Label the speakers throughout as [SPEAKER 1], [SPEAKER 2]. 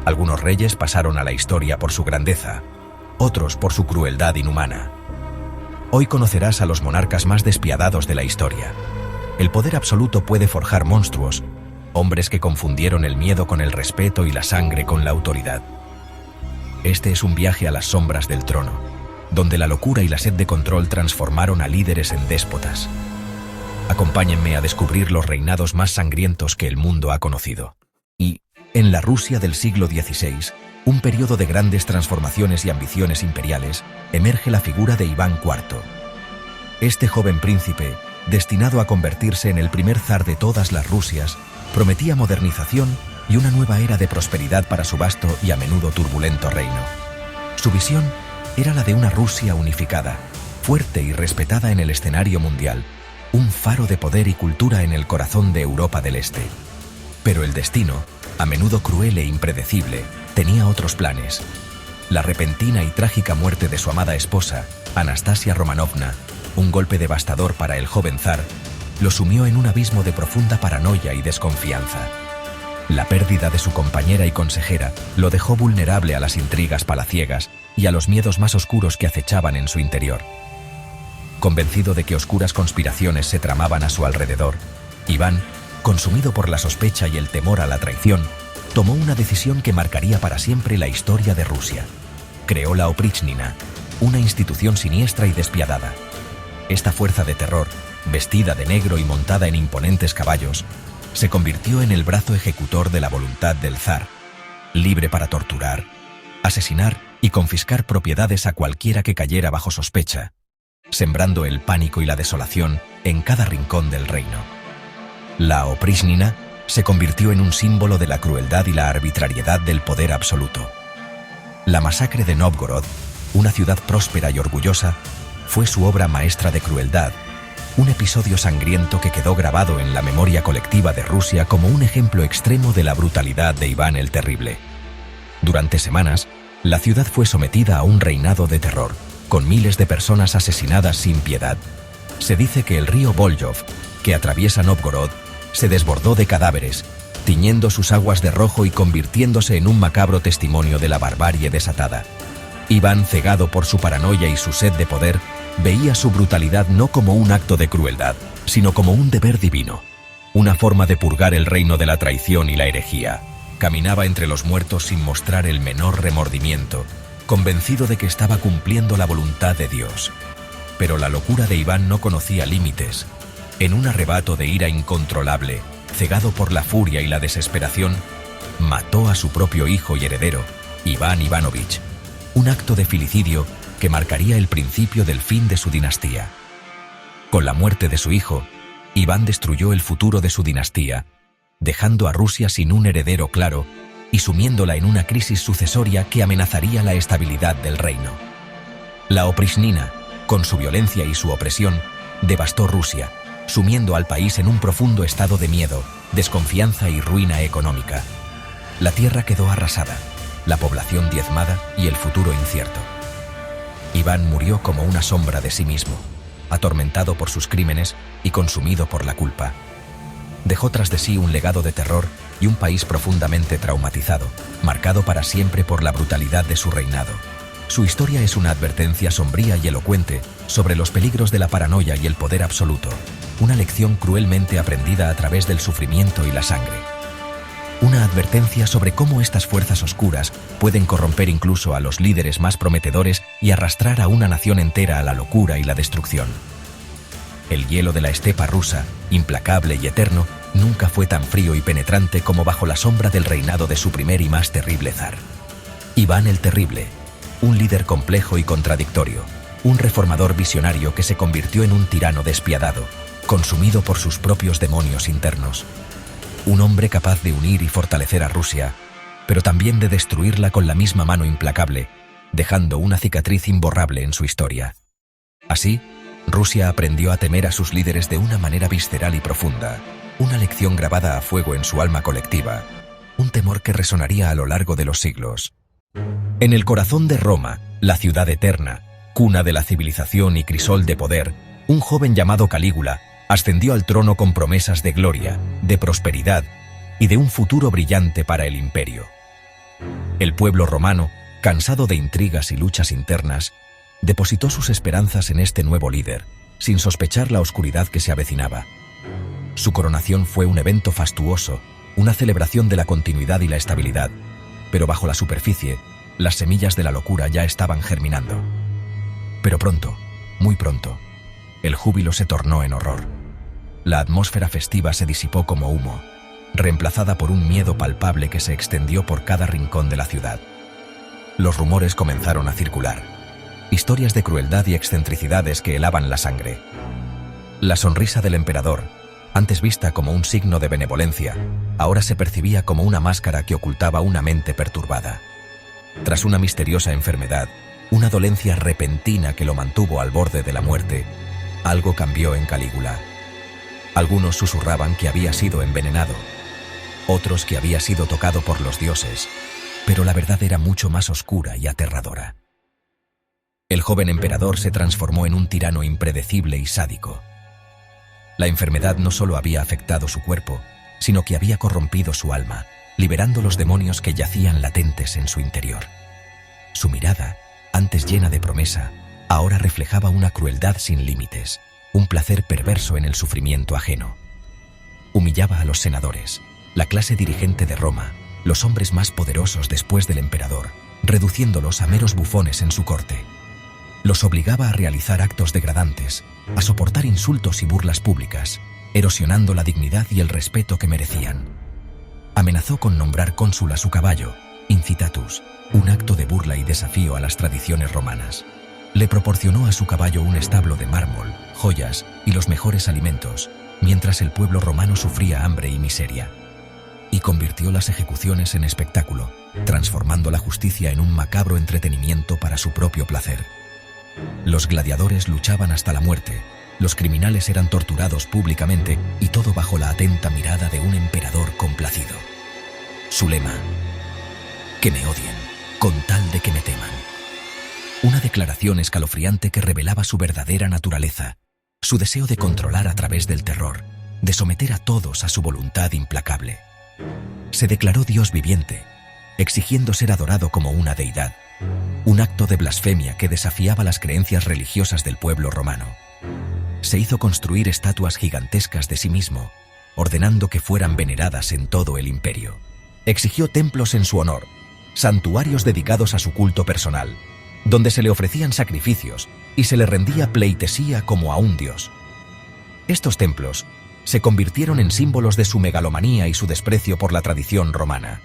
[SPEAKER 1] Algunos reyes pasaron a la historia por su grandeza, otros por su crueldad inhumana. Hoy conocerás a los monarcas más despiadados de la historia. El poder absoluto puede forjar monstruos, hombres que confundieron el miedo con el respeto y la sangre con la autoridad. Este es un viaje a las sombras del trono, donde la locura y la sed de control transformaron a líderes en déspotas. Acompáñenme a descubrir los reinados más sangrientos que el mundo ha conocido. Y, en la Rusia del siglo XVI, un periodo de grandes transformaciones y ambiciones imperiales, emerge la figura de Iván IV. Este joven príncipe, destinado a convertirse en el primer zar de todas las Rusias, prometía modernización y una nueva era de prosperidad para su vasto y a menudo turbulento reino. Su visión era la de una Rusia unificada, fuerte y respetada en el escenario mundial, un faro de poder y cultura en el corazón de Europa del Este. Pero el destino, a menudo cruel e impredecible, tenía otros planes. La repentina y trágica muerte de su amada esposa, Anastasia Romanovna, un golpe devastador para el joven zar, lo sumió en un abismo de profunda paranoia y desconfianza. La pérdida de su compañera y consejera lo dejó vulnerable a las intrigas palaciegas y a los miedos más oscuros que acechaban en su interior. Convencido de que oscuras conspiraciones se tramaban a su alrededor, Iván, consumido por la sospecha y el temor a la traición, tomó una decisión que marcaría para siempre la historia de Rusia. Creó la Oprichnina, una institución siniestra y despiadada. Esta fuerza de terror, vestida de negro y montada en imponentes caballos, se convirtió en el brazo ejecutor de la voluntad del zar, libre para torturar, asesinar y confiscar propiedades a cualquiera que cayera bajo sospecha, sembrando el pánico y la desolación en cada rincón del reino. La Oprichnina se convirtió en un símbolo de la crueldad y la arbitrariedad del poder absoluto. La masacre de Nóvgorod, una ciudad próspera y orgullosa, fue su obra maestra de crueldad, un episodio sangriento que quedó grabado en la memoria colectiva de Rusia como un ejemplo extremo de la brutalidad de Iván el Terrible. Durante semanas, la ciudad fue sometida a un reinado de terror, con miles de personas asesinadas sin piedad. Se dice que el río Voljov, que atraviesa Nóvgorod, se desbordó de cadáveres, tiñendo sus aguas de rojo y convirtiéndose en un macabro testimonio de la barbarie desatada. Iván, cegado por su paranoia y su sed de poder, veía su brutalidad no como un acto de crueldad, sino como un deber divino, una forma de purgar el reino de la traición y la herejía. Caminaba entre los muertos sin mostrar el menor remordimiento, convencido de que estaba cumpliendo la voluntad de Dios. Pero la locura de Iván no conocía límites. En un arrebato de ira incontrolable, cegado por la furia y la desesperación, mató a su propio hijo y heredero, Iván Ivanovich, un acto de filicidio que marcaría el principio del fin de su dinastía. Con la muerte de su hijo, Iván destruyó el futuro de su dinastía, dejando a Rusia sin un heredero claro y sumiéndola en una crisis sucesoria que amenazaría la estabilidad del reino. La Oprichnina, con su violencia y su opresión, devastó Rusia, sumiendo al país en un profundo estado de miedo, desconfianza y ruina económica. La tierra quedó arrasada, la población diezmada y el futuro incierto. Iván murió como una sombra de sí mismo, atormentado por sus crímenes y consumido por la culpa. Dejó tras de sí un legado de terror y un país profundamente traumatizado, marcado para siempre por la brutalidad de su reinado. Su historia es una advertencia sombría y elocuente sobre los peligros de la paranoia y el poder absoluto, una lección cruelmente aprendida a través del sufrimiento y la sangre. Una advertencia sobre cómo estas fuerzas oscuras pueden corromper incluso a los líderes más prometedores y arrastrar a una nación entera a la locura y la destrucción. El hielo de la estepa rusa, implacable y eterno, nunca fue tan frío y penetrante como bajo la sombra del reinado de su primer y más terrible zar. Iván el Terrible, un líder complejo y contradictorio, un reformador visionario que se convirtió en un tirano despiadado, consumido por sus propios demonios internos. Un hombre capaz de unir y fortalecer a Rusia, pero también de destruirla con la misma mano implacable, dejando una cicatriz imborrable en su historia. Así, Rusia aprendió a temer a sus líderes de una manera visceral y profunda, una lección grabada a fuego en su alma colectiva, un temor que resonaría a lo largo de los siglos. En el corazón de Roma, la ciudad eterna, cuna de la civilización y crisol de poder, un joven llamado Calígula ascendió al trono con promesas de gloria, de prosperidad y de un futuro brillante para el imperio. El pueblo romano, cansado de intrigas y luchas internas, depositó sus esperanzas en este nuevo líder, sin sospechar la oscuridad que se avecinaba. Su coronación fue un evento fastuoso, una celebración de la continuidad y la estabilidad, pero bajo la superficie, las semillas de la locura ya estaban germinando. Pero pronto, muy pronto, el júbilo se tornó en horror. La atmósfera festiva se disipó como humo, reemplazada por un miedo palpable que se extendió por cada rincón de la ciudad. Los rumores comenzaron a circular, historias de crueldad y excentricidades que helaban la sangre. La sonrisa del emperador, antes vista como un signo de benevolencia, ahora se percibía como una máscara que ocultaba una mente perturbada. Tras una misteriosa enfermedad, una dolencia repentina que lo mantuvo al borde de la muerte, algo cambió en Calígula. Algunos susurraban que había sido envenenado, otros que había sido tocado por los dioses, pero la verdad era mucho más oscura y aterradora. El joven emperador se transformó en un tirano impredecible y sádico. La enfermedad no solo había afectado su cuerpo, sino que había corrompido su alma, liberando los demonios que yacían latentes en su interior. Su mirada, antes llena de promesa, ahora reflejaba una crueldad sin límites, un placer perverso en el sufrimiento ajeno. Humillaba a los senadores, la clase dirigente de Roma, los hombres más poderosos después del emperador, reduciéndolos a meros bufones en su corte. Los obligaba a realizar actos degradantes, a soportar insultos y burlas públicas, erosionando la dignidad y el respeto que merecían. Amenazó con nombrar cónsul a su caballo, incitatus, un acto de burla y desafío a las tradiciones romanas. Le proporcionó a su caballo un establo de mármol, joyas y los mejores alimentos, mientras el pueblo romano sufría hambre y miseria. Y convirtió las ejecuciones en espectáculo, transformando la justicia en un macabro entretenimiento para su propio placer. Los gladiadores luchaban hasta la muerte, los criminales eran torturados públicamente y todo bajo la atenta mirada de un emperador complacido. Su lema: que me odien, con tal de que me teman. Una declaración escalofriante que revelaba su verdadera naturaleza, su deseo de controlar a través del terror, de someter a todos a su voluntad implacable. Se declaró Dios viviente, exigiendo ser adorado como una deidad, un acto de blasfemia que desafiaba las creencias religiosas del pueblo romano. Se hizo construir estatuas gigantescas de sí mismo, ordenando que fueran veneradas en todo el imperio. Exigió templos en su honor, santuarios dedicados a su culto personal, donde se le ofrecían sacrificios y se le rendía pleitesía como a un dios. Estos templos se convirtieron en símbolos de su megalomanía y su desprecio por la tradición romana.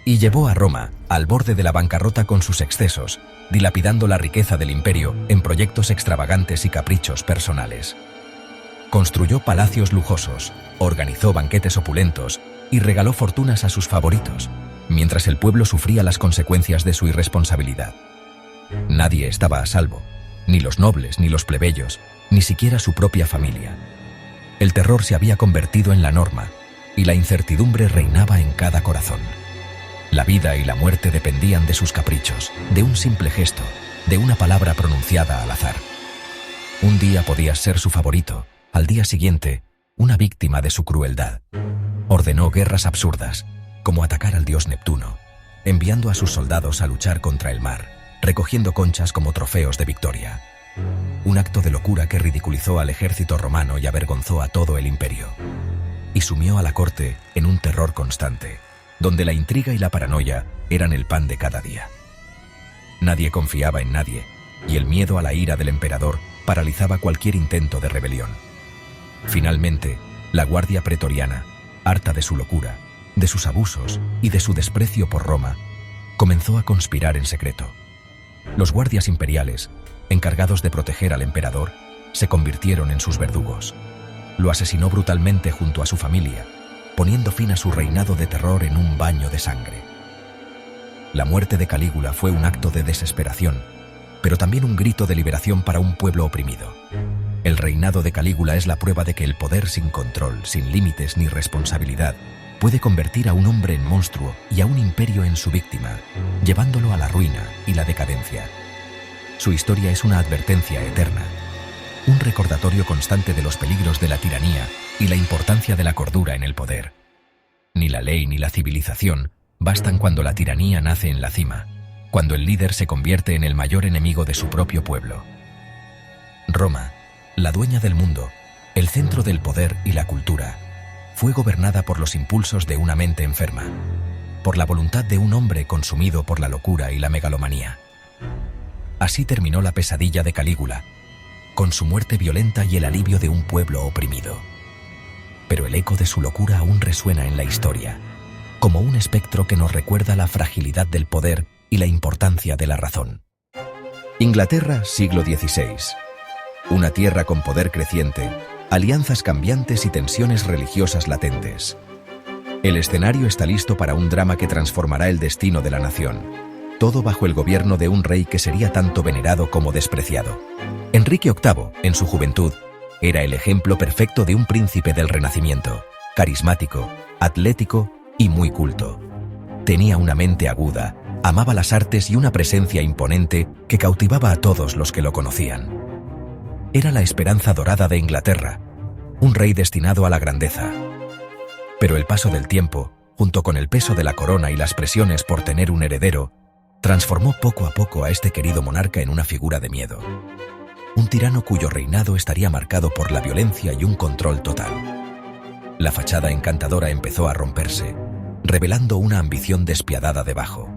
[SPEAKER 1] Y llevó a Roma al borde de la bancarrota con sus excesos, dilapidando la riqueza del imperio en proyectos extravagantes y caprichos personales. Construyó palacios lujosos, organizó banquetes opulentos y regaló fortunas a sus favoritos, mientras el pueblo sufría las consecuencias de su irresponsabilidad. Nadie estaba a salvo, ni los nobles, ni los plebeyos, ni siquiera su propia familia. El terror se había convertido en la norma, y la incertidumbre reinaba en cada corazón. La vida y la muerte dependían de sus caprichos, de un simple gesto, de una palabra pronunciada al azar. Un día podías ser su favorito, al día siguiente, una víctima de su crueldad. Ordenó guerras absurdas, como atacar al dios Neptuno, enviando a sus soldados a luchar contra el mar, recogiendo conchas como trofeos de victoria. Un acto de locura que ridiculizó al ejército romano y avergonzó a todo el imperio. Y sumió a la corte en un terror constante, donde la intriga y la paranoia eran el pan de cada día. Nadie confiaba en nadie, y el miedo a la ira del emperador paralizaba cualquier intento de rebelión. Finalmente, la guardia pretoriana, harta de su locura, de sus abusos y de su desprecio por Roma, comenzó a conspirar en secreto. Los guardias imperiales, encargados de proteger al emperador, se convirtieron en sus verdugos. Lo asesinó brutalmente junto a su familia, poniendo fin a su reinado de terror en un baño de sangre. La muerte de Calígula fue un acto de desesperación, pero también un grito de liberación para un pueblo oprimido. El reinado de Calígula es la prueba de que el poder sin control, sin límites ni responsabilidad, puede convertir a un hombre en monstruo y a un imperio en su víctima, llevándolo a la ruina y la decadencia. Su historia es una advertencia eterna, un recordatorio constante de los peligros de la tiranía y la importancia de la cordura en el poder. Ni la ley ni la civilización bastan cuando la tiranía nace en la cima, cuando el líder se convierte en el mayor enemigo de su propio pueblo. Roma, la dueña del mundo, el centro del poder y la cultura, fue gobernada por los impulsos de una mente enferma, por la voluntad de un hombre consumido por la locura y la megalomanía. Así terminó la pesadilla de Calígula, con su muerte violenta y el alivio de un pueblo oprimido. Pero el eco de su locura aún resuena en la historia, como un espectro que nos recuerda la fragilidad del poder y la importancia de la razón. Inglaterra, siglo XVI. Una tierra con poder creciente, alianzas cambiantes y tensiones religiosas latentes. El escenario está listo para un drama que transformará el destino de la nación, todo bajo el gobierno de un rey que sería tanto venerado como despreciado. Enrique VIII, en su juventud, era el ejemplo perfecto de un príncipe del Renacimiento, carismático, atlético y muy culto. Tenía una mente aguda, amaba las artes y una presencia imponente que cautivaba a todos los que lo conocían. Era la esperanza dorada de Inglaterra, un rey destinado a la grandeza. Pero el paso del tiempo, junto con el peso de la corona y las presiones por tener un heredero, transformó poco a poco a este querido monarca en una figura de miedo. Un tirano cuyo reinado estaría marcado por la violencia y un control total. La fachada encantadora empezó a romperse, revelando una ambición despiadada debajo.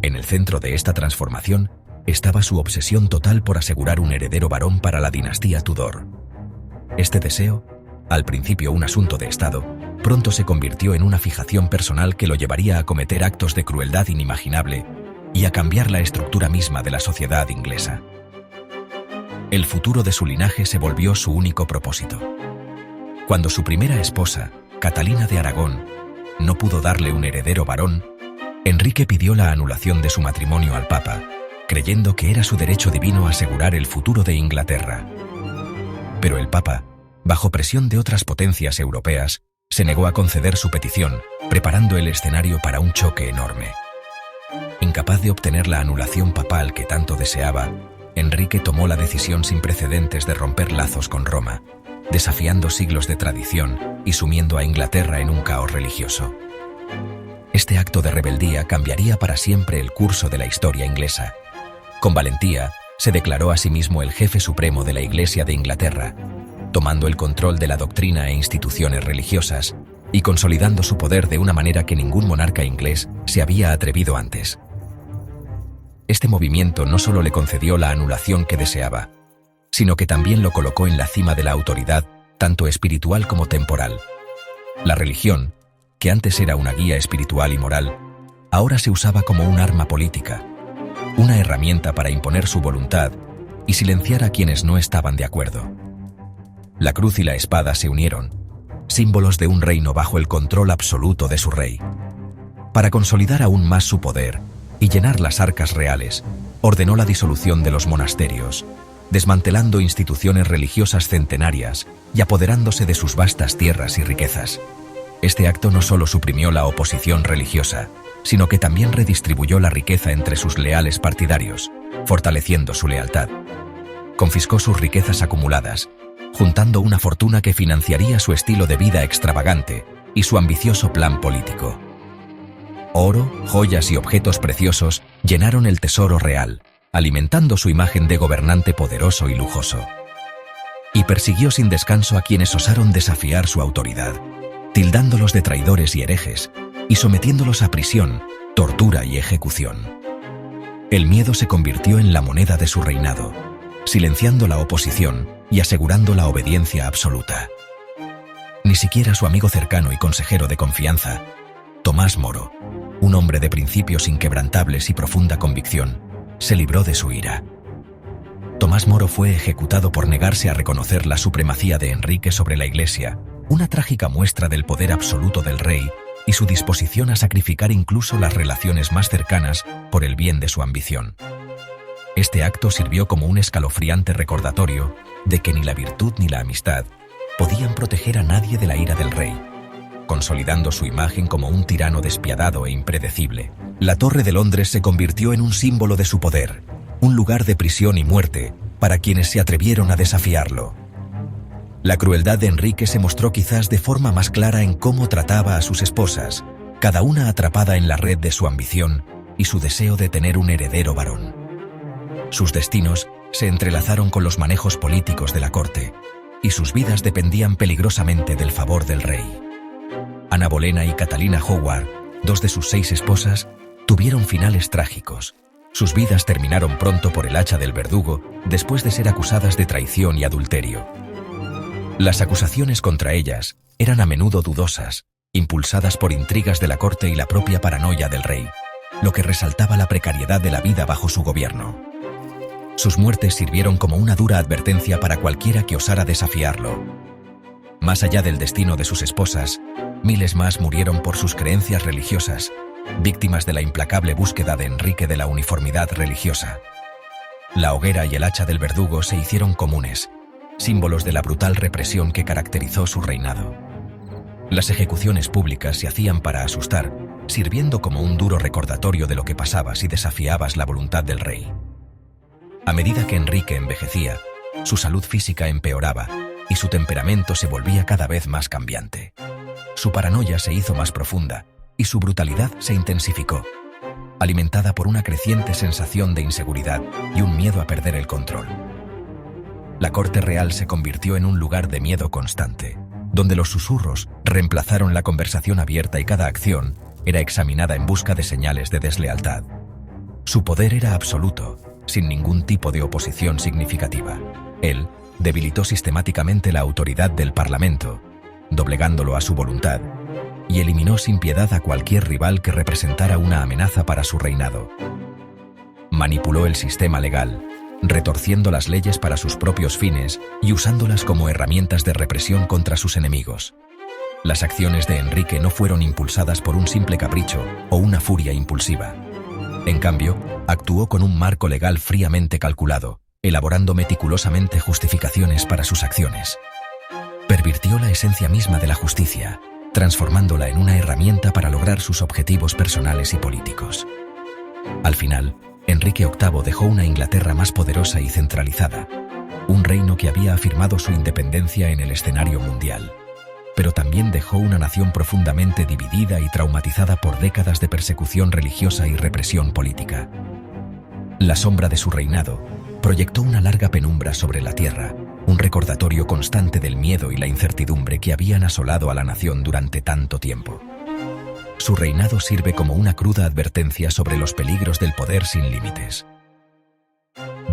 [SPEAKER 1] En el centro de esta transformación estaba su obsesión total por asegurar un heredero varón para la dinastía Tudor. Este deseo, al principio un asunto de Estado, pronto se convirtió en una fijación personal que lo llevaría a cometer actos de crueldad inimaginable y a cambiar la estructura misma de la sociedad inglesa. El futuro de su linaje se volvió su único propósito. Cuando su primera esposa, Catalina de Aragón, no pudo darle un heredero varón, Enrique pidió la anulación de su matrimonio al Papa, creyendo que era su derecho divino asegurar el futuro de Inglaterra. Pero el Papa, bajo presión de otras potencias europeas, se negó a conceder su petición, preparando el escenario para un choque enorme. Incapaz de obtener la anulación papal que tanto deseaba, Enrique tomó la decisión sin precedentes de romper lazos con Roma, desafiando siglos de tradición y sumiendo a Inglaterra en un caos religioso. Este acto de rebeldía cambiaría para siempre el curso de la historia inglesa. Con valentía, se declaró a sí mismo el jefe supremo de la Iglesia de Inglaterra, tomando el control de la doctrina e instituciones religiosas y consolidando su poder de una manera que ningún monarca inglés se había atrevido antes. Este movimiento no solo le concedió la anulación que deseaba, sino que también lo colocó en la cima de la autoridad, tanto espiritual como temporal. La religión, que antes era una guía espiritual y moral, ahora se usaba como un arma política, una herramienta para imponer su voluntad y silenciar a quienes no estaban de acuerdo. La cruz y la espada se unieron, símbolos de un reino bajo el control absoluto de su rey. Para consolidar aún más su poder y llenar las arcas reales, ordenó la disolución de los monasterios, desmantelando instituciones religiosas centenarias y apoderándose de sus vastas tierras y riquezas. Este acto no solo suprimió la oposición religiosa, sino que también redistribuyó la riqueza entre sus leales partidarios, fortaleciendo su lealtad. Confiscó sus riquezas acumuladas, juntando una fortuna que financiaría su estilo de vida extravagante y su ambicioso plan político. Oro, joyas y objetos preciosos llenaron el tesoro real, alimentando su imagen de gobernante poderoso y lujoso. Y persiguió sin descanso a quienes osaron desafiar su autoridad, tildándolos de traidores y herejes, y sometiéndolos a prisión, tortura y ejecución. El miedo se convirtió en la moneda de su reinado, silenciando la oposición y asegurando la obediencia absoluta. Ni siquiera su amigo cercano y consejero de confianza, Tomás Moro, un hombre de principios inquebrantables y profunda convicción, se libró de su ira. Tomás Moro fue ejecutado por negarse a reconocer la supremacía de Enrique sobre la Iglesia, una trágica muestra del poder absoluto del rey y su disposición a sacrificar incluso las relaciones más cercanas por el bien de su ambición. Este acto sirvió como un escalofriante recordatorio de que ni la virtud ni la amistad podían proteger a nadie de la ira del rey, consolidando su imagen como un tirano despiadado e impredecible. La Torre de Londres se convirtió en un símbolo de su poder, un lugar de prisión y muerte para quienes se atrevieron a desafiarlo. La crueldad de Enrique se mostró quizás de forma más clara en cómo trataba a sus esposas, cada una atrapada en la red de su ambición y su deseo de tener un heredero varón. Sus destinos se entrelazaron con los manejos políticos de la corte, y sus vidas dependían peligrosamente del favor del rey. Ana Bolena y Catalina Howard, dos de sus 6 esposas, tuvieron finales trágicos. Sus vidas terminaron pronto por el hacha del verdugo después de ser acusadas de traición y adulterio. Las acusaciones contra ellas eran a menudo dudosas, impulsadas por intrigas de la corte y la propia paranoia del rey, lo que resaltaba la precariedad de la vida bajo su gobierno. Sus muertes sirvieron como una dura advertencia para cualquiera que osara desafiarlo. Más allá del destino de sus esposas, miles más murieron por sus creencias religiosas, víctimas de la implacable búsqueda de Enrique de la uniformidad religiosa. La hoguera y el hacha del verdugo se hicieron comunes, símbolos de la brutal represión que caracterizó su reinado. Las ejecuciones públicas se hacían para asustar, sirviendo como un duro recordatorio de lo que pasaba si desafiabas la voluntad del rey. A medida que Enrique envejecía, su salud física empeoraba y su temperamento se volvía cada vez más cambiante. Su paranoia se hizo más profunda y su brutalidad se intensificó, alimentada por una creciente sensación de inseguridad y un miedo a perder el control. La corte real se convirtió en un lugar de miedo constante, donde los susurros reemplazaron la conversación abierta y cada acción era examinada en busca de señales de deslealtad. Su poder era absoluto, sin ningún tipo de oposición significativa. Él debilitó sistemáticamente la autoridad del Parlamento, doblegándolo a su voluntad, y eliminó sin piedad a cualquier rival que representara una amenaza para su reinado. Manipuló el sistema legal, retorciendo las leyes para sus propios fines y usándolas como herramientas de represión contra sus enemigos. Las acciones de Enrique no fueron impulsadas por un simple capricho o una furia impulsiva. En cambio, actuó con un marco legal fríamente calculado, elaborando meticulosamente justificaciones para sus acciones. Pervirtió la esencia misma de la justicia, transformándola en una herramienta para lograr sus objetivos personales y políticos. Al final, Enrique VIII dejó una Inglaterra más poderosa y centralizada, un reino que había afirmado su independencia en el escenario mundial, pero también dejó una nación profundamente dividida y traumatizada por décadas de persecución religiosa y represión política. La sombra de su reinado proyectó una larga penumbra sobre la tierra, un recordatorio constante del miedo y la incertidumbre que habían asolado a la nación durante tanto tiempo. Su reinado sirve como una cruda advertencia sobre los peligros del poder sin límites.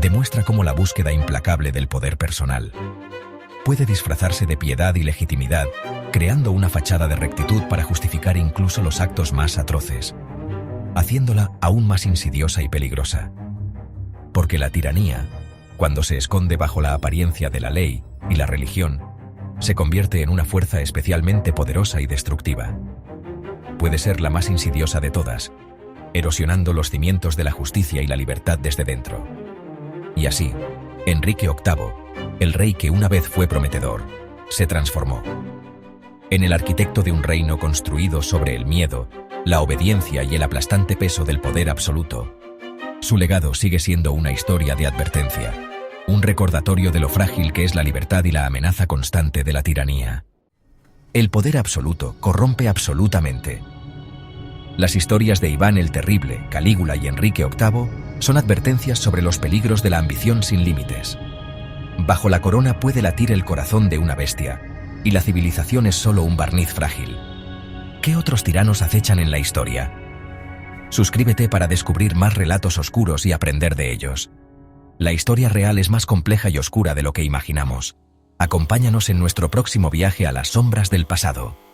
[SPEAKER 1] Demuestra cómo la búsqueda implacable del poder personal puede disfrazarse de piedad y legitimidad, creando una fachada de rectitud para justificar incluso los actos más atroces, haciéndola aún más insidiosa y peligrosa. Porque la tiranía, cuando se esconde bajo la apariencia de la ley y la religión, se convierte en una fuerza especialmente poderosa y destructiva. Puede ser la más insidiosa de todas, erosionando los cimientos de la justicia y la libertad desde dentro. Y así, Enrique VIII, el rey que una vez fue prometedor, se transformó en el arquitecto de un reino construido sobre el miedo, la obediencia y el aplastante peso del poder absoluto. Su legado sigue siendo una historia de advertencia, un recordatorio de lo frágil que es la libertad y la amenaza constante de la tiranía. El poder absoluto corrompe absolutamente. Las historias de Iván el Terrible, Calígula y Enrique VIII son advertencias sobre los peligros de la ambición sin límites. Bajo la corona puede latir el corazón de una bestia, y la civilización es solo un barniz frágil. ¿Qué otros tiranos acechan en la historia? Suscríbete para descubrir más relatos oscuros y aprender de ellos. La historia real es más compleja y oscura de lo que imaginamos. Acompáñanos en nuestro próximo viaje a las sombras del pasado.